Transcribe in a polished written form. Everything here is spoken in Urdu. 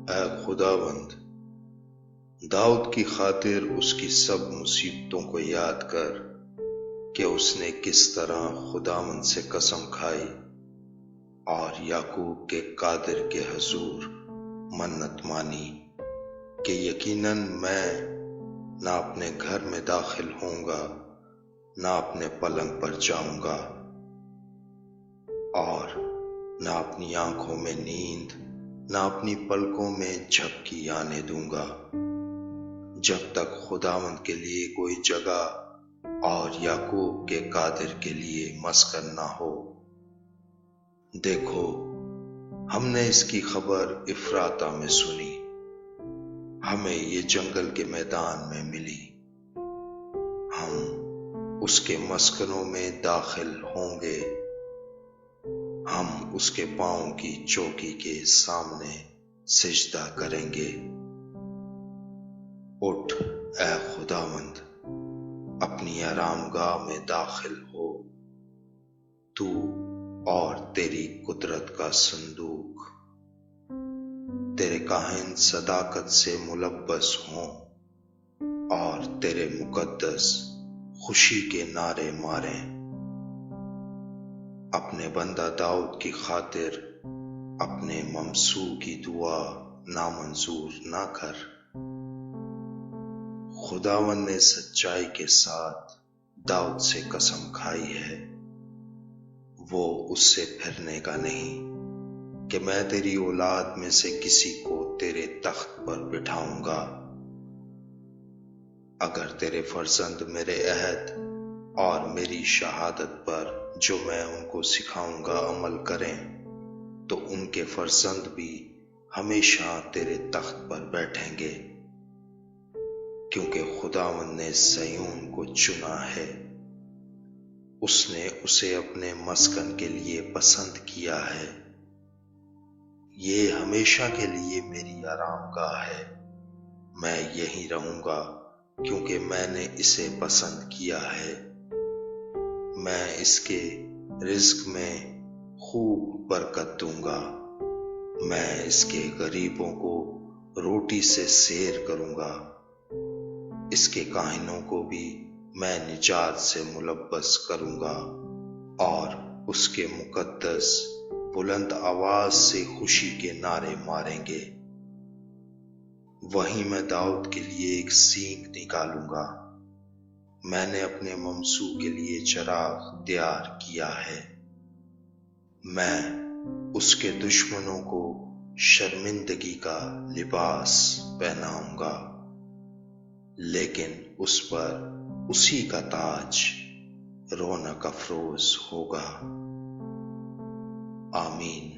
اے خداوند، داؤد کی خاطر اس کی سب مصیبتوں کو یاد کر کہ اس نے کس طرح خداوند سے قسم کھائی اور یعقوب کے قادر کے حضور منت مانی کہ یقیناً میں نہ اپنے گھر میں داخل ہوں گا نہ اپنے پلنگ پر جاؤں گا اور نہ اپنی آنکھوں میں نیند نہ اپنی پلکوں میں جھپکی آنے دوں گا جب تک خداوند کے لیے کوئی جگہ اور یعقوب کے قادر کے لیے مسکن نہ ہو۔ دیکھو، ہم نے اس کی خبر افراطہ میں سنی، ہمیں یہ جنگل کے میدان میں ملی، ہم اس کے مسکنوں میں داخل ہوں گے، ہم اس کے پاؤں کی چوکی کے سامنے سجدہ کریں گے۔ اٹھ اے خداوند، اپنی آرام گاہ میں داخل ہو، تو اور تیری قدرت کا صندوق، تیرے کاہن صداقت سے ملبس ہوں اور تیرے مقدس خوشی کے نعرے ماریں۔ اپنے بندہ داؤد کی خاطر اپنے ممسوح کی دعا نامنظور نہ کر۔ خداوند نے سچائی کے ساتھ داؤد سے قسم کھائی ہے، وہ اس سے پھرنے کا نہیں، کہ میں تیری اولاد میں سے کسی کو تیرے تخت پر بٹھاؤں گا۔ اگر تیرے فرزند میرے عہد اور میری شہادت پر جو میں ان کو سکھاؤں گا عمل کریں تو ان کے فرزند بھی ہمیشہ تیرے تخت پر بیٹھیں گے، کیونکہ خداوند نے صیون کو چنا ہے، اس نے اسے اپنے مسکن کے لیے پسند کیا ہے۔ یہ ہمیشہ کے لیے میری آرام گاہ ہے، میں یہیں رہوں گا کیونکہ میں نے اسے پسند کیا ہے۔ میں اس کے رزق میں خوب برکت دوں گا، میں اس کے غریبوں کو روٹی سے سیر کروں گا، اس کے کاہنوں کو بھی میں نجات سے ملبس کروں گا اور اس کے مقدس بلند آواز سے خوشی کے نعرے ماریں گے۔ وہیں میں داؤد کے لیے ایک سینگ نکالوں گا، میں نے اپنے ممسوح کے لیے چراغ تیار کیا ہے۔ میں اس کے دشمنوں کو شرمندگی کا لباس پہناؤں گا، لیکن اس پر اسی کا تاج رونق افروز ہوگا۔ آمین۔